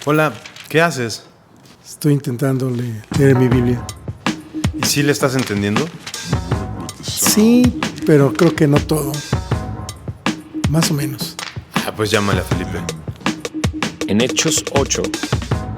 Hola, ¿qué haces? Estoy intentando leer mi Biblia. ¿Y sí le estás entendiendo? Sí, pero creo que no todo. Más o menos. Pues llámale a Felipe. En Hechos 8,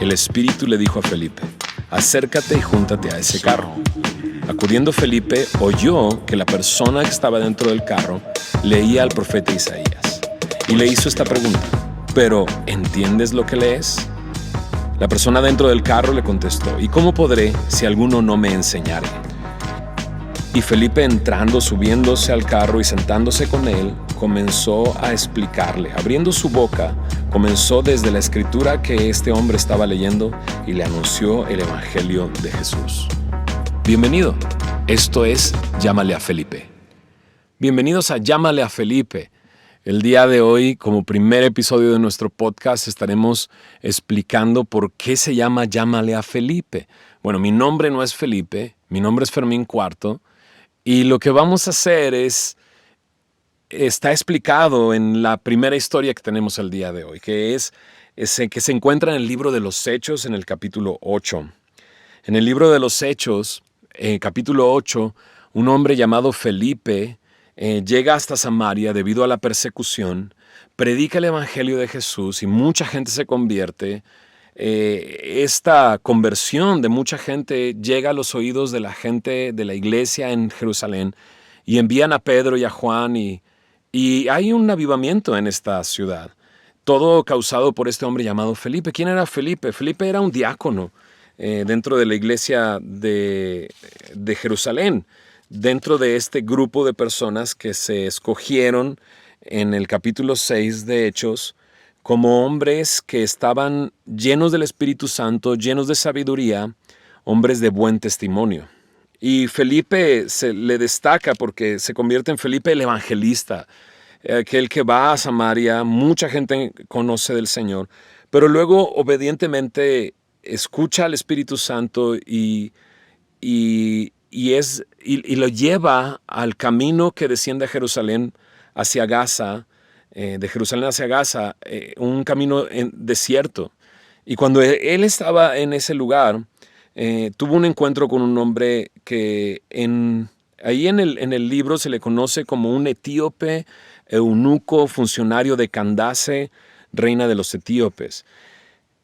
el Espíritu le dijo a Felipe: acércate y júntate a ese carro. Acudiendo Felipe, oyó que la persona que estaba dentro del carro leía al profeta Isaías. Y le hizo esta pregunta: ¿pero entiendes lo que lees? La persona dentro del carro le contestó: ¿y cómo podré si alguno no me enseñare? Y Felipe, entrando, subiéndose al carro y sentándose con él, comenzó a explicarle. Abriendo su boca, comenzó desde la escritura que este hombre estaba leyendo y le anunció el Evangelio de Jesús. Bienvenido. Esto es Llámale a Felipe. Bienvenidos a Llámale a Felipe. El día de hoy, como primer episodio de nuestro podcast, estaremos explicando por qué se llama Llámale a Felipe. Bueno, mi nombre no es Felipe, mi nombre es Fermín Cuarto, y lo que vamos a hacer está explicado en la primera historia que tenemos el día de hoy, que se encuentra en el libro de los Hechos, en el capítulo 8. En el libro de los Hechos, capítulo 8, un hombre llamado Felipe llega hasta Samaria debido a la persecución, predica el Evangelio de Jesús y mucha gente se convierte. Esta conversión de mucha gente llega a los oídos de la gente de la iglesia en Jerusalén y envían a Pedro y a Juan y hay un avivamiento en esta ciudad. Todo causado por este hombre llamado Felipe. ¿Quién era Felipe? Felipe era un diácono dentro de la iglesia de Jerusalén, dentro de este grupo de personas que se escogieron en el capítulo 6 de Hechos como hombres que estaban llenos del Espíritu Santo, llenos de sabiduría, hombres de buen testimonio. Y Felipe se le destaca porque se convierte en Felipe el evangelista, aquel que va a Samaria, mucha gente conoce del Señor, pero luego obedientemente escucha al Espíritu Santo y lo lleva al camino que desciende a Jerusalén hacia Gaza, de Jerusalén hacia Gaza, un camino desierto. Y cuando él estaba en ese lugar, tuvo un encuentro con un hombre que ahí en el libro se le conoce como un etíope, eunuco, funcionario de Candace, reina de los etíopes.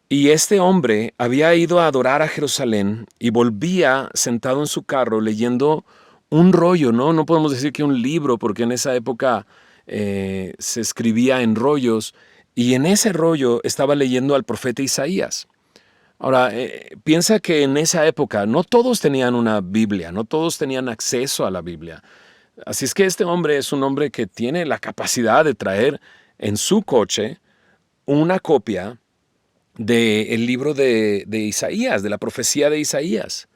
Y este hombre había ido a adorar a Jerusalén y volvía sentado en su carro leyendo un rollo, ¿no? No podemos decir que un libro, porque en esa época se escribía en rollos, y en ese rollo estaba leyendo al profeta Isaías. Ahora, piensa que en esa época no todos tenían una Biblia, no todos tenían acceso a la Biblia. Así es que este hombre es un hombre que tiene la capacidad de traer en su coche una copia del libro de Isaías, de la profecía de Isaías.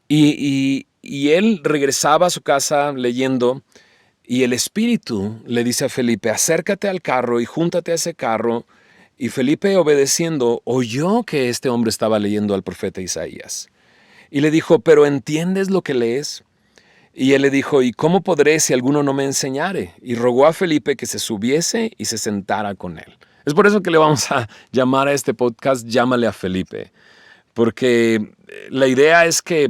Y él regresaba a su casa leyendo, y el Espíritu le dice a Felipe: acércate al carro y júntate a ese carro. Y Felipe, obedeciendo, oyó que este hombre estaba leyendo al profeta Isaías. Y le dijo: ¿pero entiendes lo que lees? Y él le dijo: ¿y cómo podré si alguno no me enseñare? Y rogó a Felipe que se subiese y se sentara con él. Es por eso que le vamos a llamar a este podcast Llámale a Felipe, porque la idea es que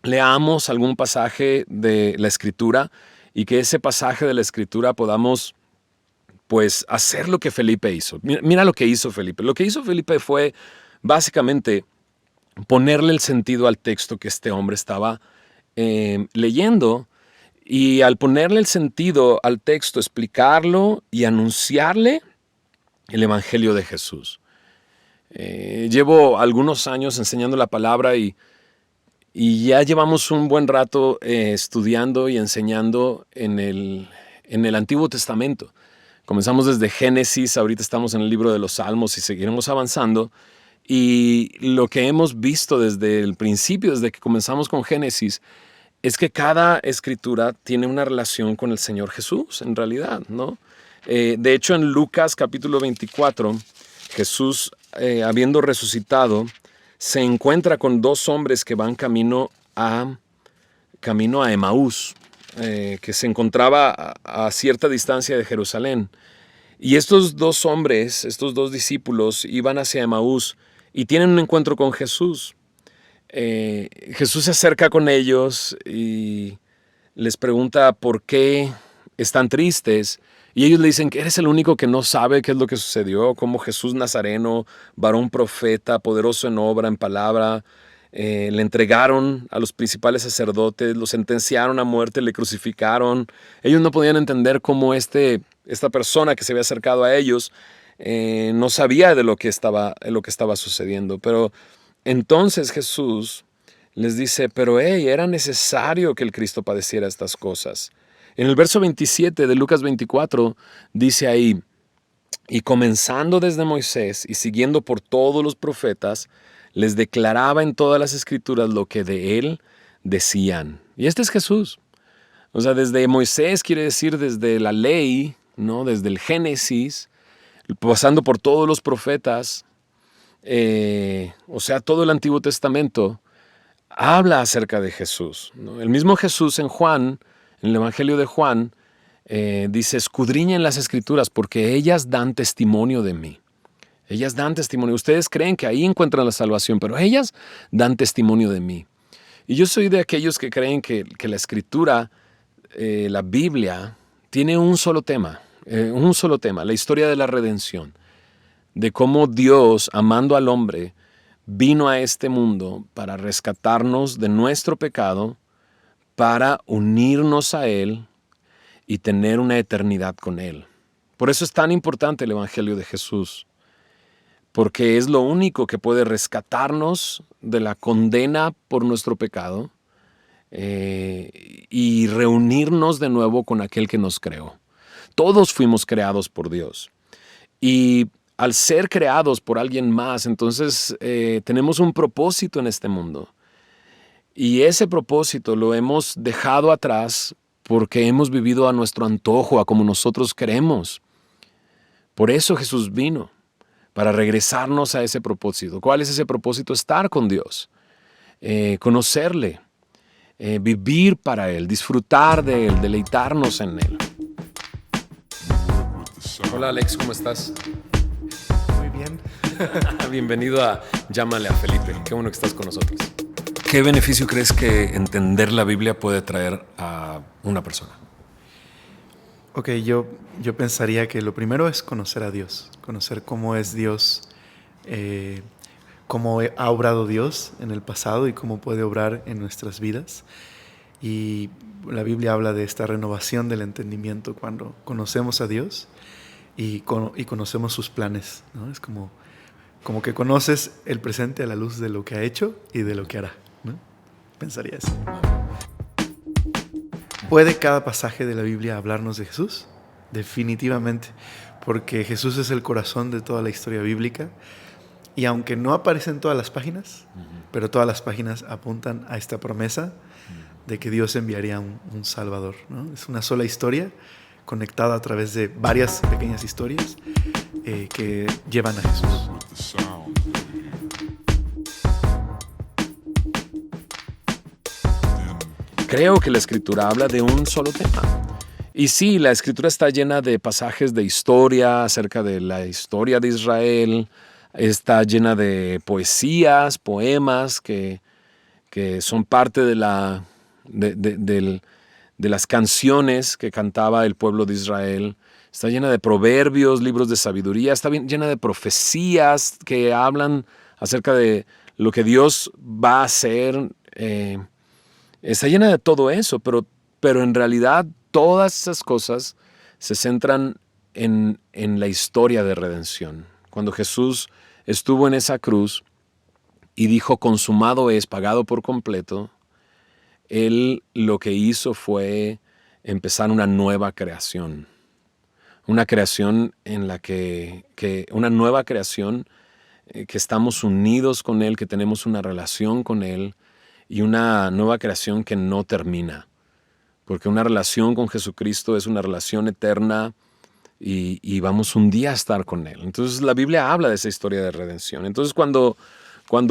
leamos algún pasaje de la Escritura y que ese pasaje de la Escritura podamos pues hacer lo que Felipe hizo. Mira lo que hizo Felipe. Lo que hizo Felipe fue básicamente ponerle el sentido al texto que este hombre estaba leyendo, y al ponerle el sentido al texto, explicarlo y anunciarle el Evangelio de Jesús. Llevo algunos años enseñando la palabra y ya llevamos un buen rato estudiando y enseñando en el Antiguo Testamento. Comenzamos desde Génesis, ahorita estamos en el libro de los Salmos y seguiremos avanzando. Y lo que hemos visto desde el principio, desde que comenzamos con Génesis, es que cada escritura tiene una relación con el Señor Jesús, en realidad, ¿no? De hecho, en Lucas capítulo 24, Jesús, habiendo resucitado, se encuentra con dos hombres que van camino a Emaús, que se encontraba a cierta distancia de Jerusalén. Y estos dos hombres, estos dos discípulos, iban hacia Emaús y tienen un encuentro con Jesús. Jesús se acerca con ellos y les pregunta por qué están tristes. Y ellos le dicen que eres el único que no sabe qué es lo que sucedió, como Jesús Nazareno, varón profeta, poderoso en obra, en palabra. Le entregaron a los principales sacerdotes, lo sentenciaron a muerte, le crucificaron. Ellos no podían entender cómo esta persona que se había acercado a ellos no sabía de lo que estaba sucediendo. Pero entonces Jesús les dice, pero era necesario que el Cristo padeciera estas cosas. En el verso 27 de Lucas 24 dice ahí, y comenzando desde Moisés y siguiendo por todos los profetas, les declaraba en todas las escrituras lo que de él decían. Y este es Jesús. O sea, desde Moisés quiere decir desde la ley, ¿no? Desde el Génesis, pasando por todos los profetas, o sea, todo el Antiguo Testamento, habla acerca de Jesús, ¿no? El mismo Jesús en Juan, en el Evangelio de Juan, dice, escudriñen las Escrituras porque ellas dan testimonio de mí. Ellas dan testimonio. Ustedes creen que ahí encuentran la salvación, pero ellas dan testimonio de mí. Y yo soy de aquellos que creen que la Escritura, la Biblia, tiene un solo tema, la historia de la redención, de cómo Dios, amando al hombre, vino a este mundo para rescatarnos de nuestro pecado, para unirnos a Él y tener una eternidad con Él. Por eso es tan importante el Evangelio de Jesús, porque es lo único que puede rescatarnos de la condena por nuestro pecado y reunirnos de nuevo con aquel que nos creó. Todos fuimos creados por Dios. Y al ser creados por alguien más, entonces tenemos un propósito en este mundo. Y ese propósito lo hemos dejado atrás porque hemos vivido a nuestro antojo, a como nosotros queremos. Por eso Jesús vino, para regresarnos a ese propósito. ¿Cuál es ese propósito? Estar con Dios, conocerle, vivir para Él, disfrutar de Él, deleitarnos en Él. Hola Alex, ¿cómo estás? Muy bien. Bienvenido a Llámale a Felipe. Qué bueno que estás con nosotros. ¿Qué beneficio crees que entender la Biblia puede traer a una persona? Ok, yo pensaría que lo primero es conocer a Dios, conocer cómo es Dios, cómo ha obrado Dios en el pasado y cómo puede obrar en nuestras vidas. Y la Biblia habla de esta renovación del entendimiento cuando conocemos a Dios y conocemos sus planes, ¿no? Es como que conoces el presente a la luz de lo que ha hecho y de lo que hará, ¿no? Pensaría eso. ¿Puede cada pasaje de la Biblia hablarnos de Jesús? Definitivamente, porque Jesús es el corazón de toda la historia bíblica y aunque no aparece en todas las páginas, pero todas las páginas apuntan a esta promesa de que Dios enviaría un Salvador, ¿no? Es una sola historia conectada a través de varias pequeñas historias que llevan a Jesús. Creo que la Escritura habla de un solo tema. Y sí, la Escritura está llena de pasajes de historia acerca de la historia de Israel, está llena de poesías, poemas que son parte de las canciones que cantaba el pueblo de Israel. Está llena de proverbios, libros de sabiduría, está llena de profecías que hablan acerca de lo que Dios va a hacer. Está llena de todo eso, pero en realidad todas esas cosas se centran en la historia de redención. Cuando Jesús estuvo en esa cruz y dijo, consumado es, pagado por completo, Él lo que hizo fue empezar una nueva creación. Una creación en la que estamos unidos con Él, que tenemos una relación con Él, y una nueva creación que no termina. Porque una relación con Jesucristo es una relación eterna y vamos un día a estar con Él. Entonces la Biblia habla de esa historia de redención. Entonces cuando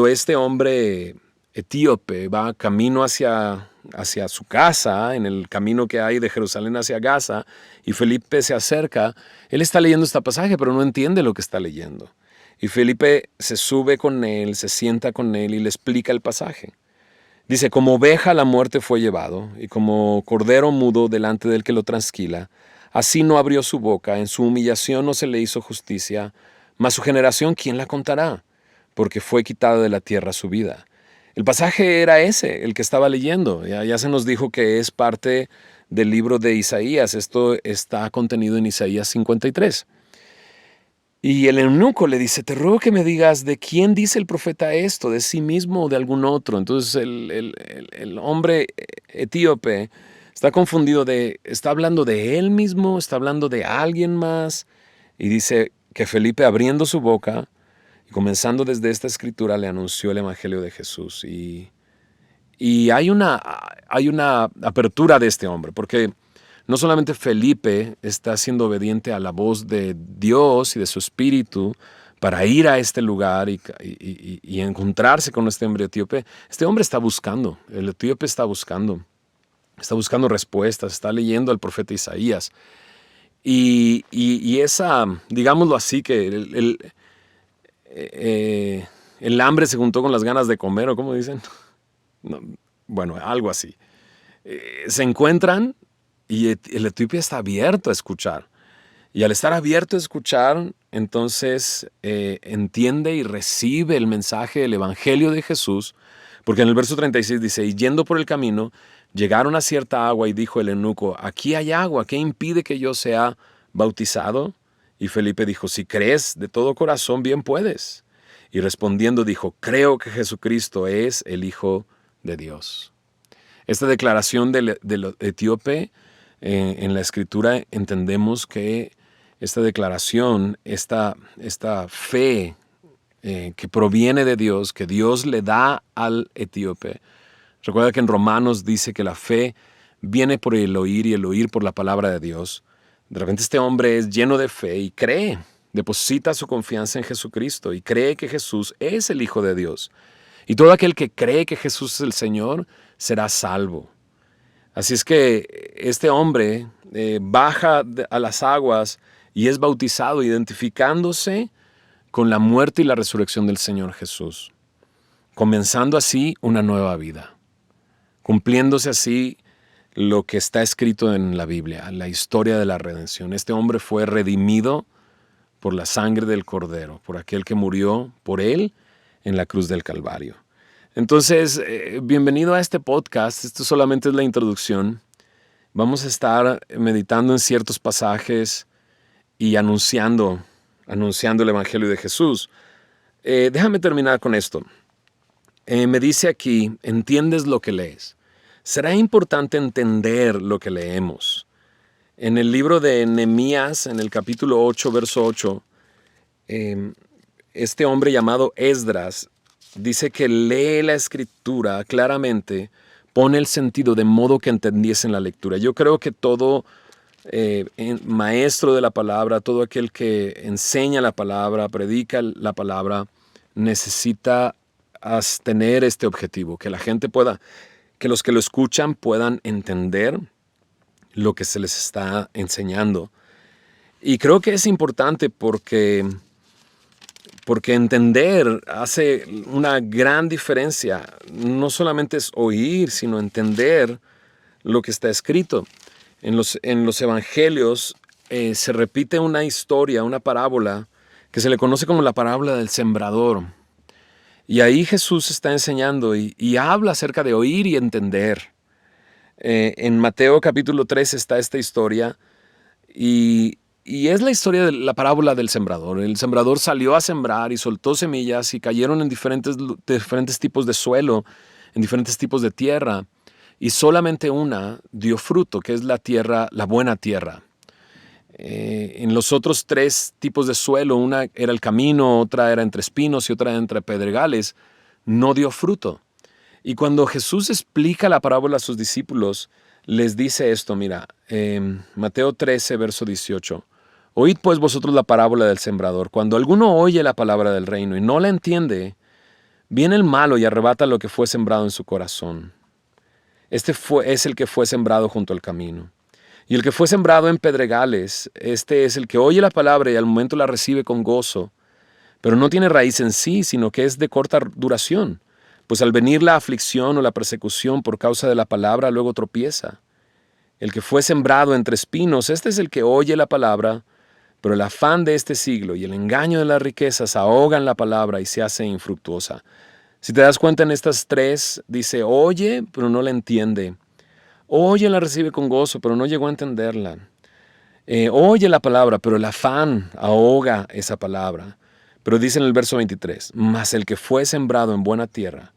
este hombre etíope va camino hacia hacia su casa, en el camino que hay de Jerusalén hacia Gaza, y Felipe se acerca. Él está leyendo este pasaje, pero no entiende lo que está leyendo. Y Felipe se sube con él, se sienta con él y le explica el pasaje. Dice, como oveja a la muerte fue llevado, y como cordero mudo delante del que lo trasquila, así no abrió su boca, en su humillación no se le hizo justicia, mas su generación, ¿quién la contará? Porque fue quitada de la tierra su vida. El pasaje era ese, el que estaba leyendo. Ya se nos dijo que es parte del libro de Isaías. Esto está contenido en Isaías 53. Y el eunuco le dice, te ruego que me digas de quién dice el profeta esto, de sí mismo o de algún otro. Entonces el hombre etíope está confundido ¿está hablando de él mismo? ¿Está hablando de alguien más? Y dice que Felipe, abriendo su boca y comenzando desde esta escritura, le anunció el evangelio de Jesús. Y hay una apertura de este hombre, porque no solamente Felipe está siendo obediente a la voz de Dios y de su espíritu para ir a este lugar y encontrarse con este hombre etíope. Este hombre está buscando, el etíope está buscando respuestas, está leyendo al profeta Isaías. Y esa, digámoslo así, que el hambre se juntó con las ganas de comer, ¿o cómo dicen? No, bueno, algo así. Se encuentran y el etíope está abierto a escuchar. Y al estar abierto a escuchar, entonces entiende y recibe el mensaje del evangelio de Jesús, porque en el verso 36 dice, y yendo por el camino, llegaron a cierta agua y dijo el eunuco, aquí hay agua, ¿qué impide que yo sea bautizado? Y Felipe dijo, si crees de todo corazón, bien puedes. Y respondiendo dijo, creo que Jesucristo es el Hijo de Dios. Esta declaración del etíope en la Escritura, entendemos que esta declaración, esta fe que proviene de Dios, que Dios le da al etíope. Recuerda que en Romanos dice que la fe viene por el oír y el oír por la palabra de Dios. De repente este hombre es lleno de fe y cree, deposita su confianza en Jesucristo y cree que Jesús es el Hijo de Dios. Y todo aquel que cree que Jesús es el Señor será salvo. Así es que este hombre baja a las aguas y es bautizado, identificándose con la muerte y la resurrección del Señor Jesús, comenzando así una nueva vida, cumpliéndose así lo que está escrito en la Biblia, la historia de la redención. Este hombre fue redimido por la sangre del Cordero, por aquel que murió por él en la cruz del Calvario. Entonces, bienvenido a este podcast. Esto solamente es la introducción. Vamos a estar meditando en ciertos pasajes y anunciando el Evangelio de Jesús. Déjame terminar con esto. Me dice aquí, ¿entiendes lo que lees? Será importante entender lo que leemos. En el libro de Nehemías, en el capítulo 8, verso 8, este hombre llamado Esdras dice que lee la Escritura claramente, pone el sentido de modo que entendiesen la lectura. Yo creo que todo maestro de la palabra, todo aquel que enseña la palabra, predica la palabra, necesita tener este objetivo, que la gente pueda, que los que lo escuchan puedan entender lo que se les está enseñando. Y creo que es importante porque entender hace una gran diferencia. No solamente es oír, sino entender lo que está escrito. En los evangelios se repite una historia, una parábola, que se le conoce como la parábola del sembrador. Y ahí Jesús está enseñando y habla acerca de oír y entender. En Mateo capítulo 3 está esta historia y es la historia de la parábola del sembrador. El sembrador salió a sembrar y soltó semillas y cayeron en diferentes tipos de suelo, en diferentes tipos de tierra. Y solamente una dio fruto, que es la buena tierra. En los otros 3 tipos de suelo, una era el camino, otra era entre espinos y otra entre pedregales, no dio fruto. Y cuando Jesús explica la parábola a sus discípulos, les dice esto, mira, Mateo 13, verso 18. Oíd pues vosotros la parábola del sembrador. Cuando alguno oye la palabra del reino y no la entiende, viene el malo y arrebata lo que fue sembrado en su corazón. es el que fue sembrado junto al camino. Y el que fue sembrado en pedregales, este es el que oye la palabra y al momento la recibe con gozo, pero no tiene raíz en sí, sino que es de corta duración, pues al venir la aflicción o la persecución por causa de la palabra, luego tropieza. El que fue sembrado entre espinos, este es el que oye la palabra, pero el afán de este siglo y el engaño de las riquezas ahogan la palabra y se hace infructuosa. Si te das cuenta en estas tres, dice, oye, pero no la entiende. Oye, la recibe con gozo, pero no llegó a entenderla. Oye la palabra, pero el afán ahoga esa palabra. Pero dice en el verso 23, mas el que fue sembrado en buena tierra,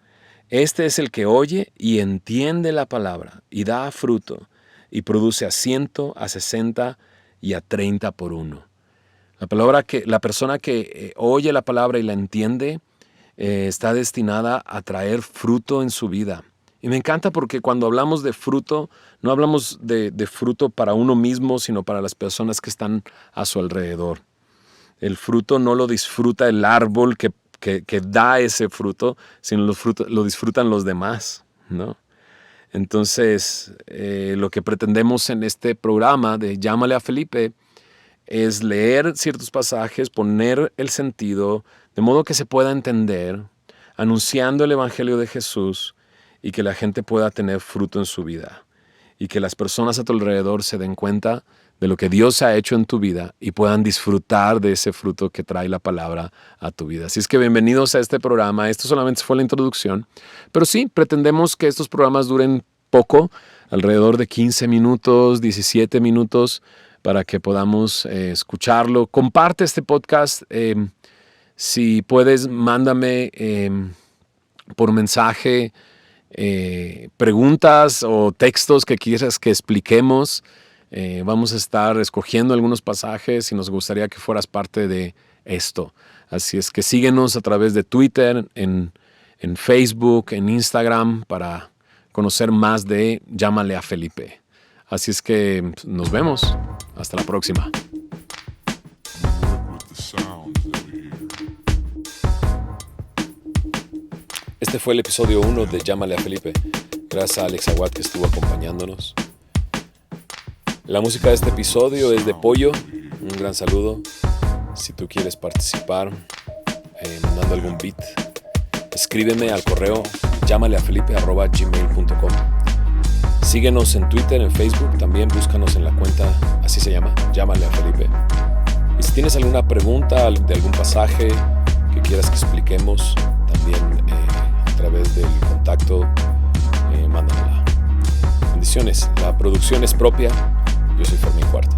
este es el que oye y entiende la palabra y da fruto y produce a 100, a 60 y a 30 por uno. La persona que oye la palabra y la entiende está destinada a traer fruto en su vida. Y me encanta porque cuando hablamos de fruto, no hablamos de fruto para uno mismo, sino para las personas que están a su alrededor. El fruto no lo disfruta el árbol que da ese fruto, sino lo disfrutan los demás, ¿no? Entonces, lo que pretendemos en este programa de Llámale a Felipe es leer ciertos pasajes, poner el sentido, de modo que se pueda entender, anunciando el Evangelio de Jesús y que la gente pueda tener fruto en su vida y que las personas a tu alrededor se den cuenta de lo que Dios ha hecho en tu vida y puedan disfrutar de ese fruto que trae la palabra a tu vida. Así es que bienvenidos a este programa. Esto solamente fue la introducción, pero sí, pretendemos que estos programas duren poco, alrededor de 15 minutos, 17 minutos, para que podamos escucharlo. Comparte este podcast. Si puedes, mándame por mensaje preguntas o textos que quieras que expliquemos. Vamos a estar escogiendo algunos pasajes y nos gustaría que fueras parte de esto. Así es que síguenos a través de Twitter, en Facebook, en Instagram, para conocer más de Llámale a Felipe. Así es que nos vemos. Hasta la próxima. Este fue el episodio 1 de Llámale a Felipe. Gracias a Alex Aguad que estuvo acompañándonos. La música de este episodio es de Pollo. Un gran saludo. Si tú quieres participar mandando algún beat, escríbeme al correo llámaleafelipe@gmail.com. Síguenos en Twitter, en Facebook, también búscanos en la cuenta, así se llama, Llámale a Felipe. Y si tienes alguna pregunta de algún pasaje que quieras que expliquemos, también a través del contacto, mándamela. Bendiciones. La producción es propia. Yo soy Fermín Cuarto.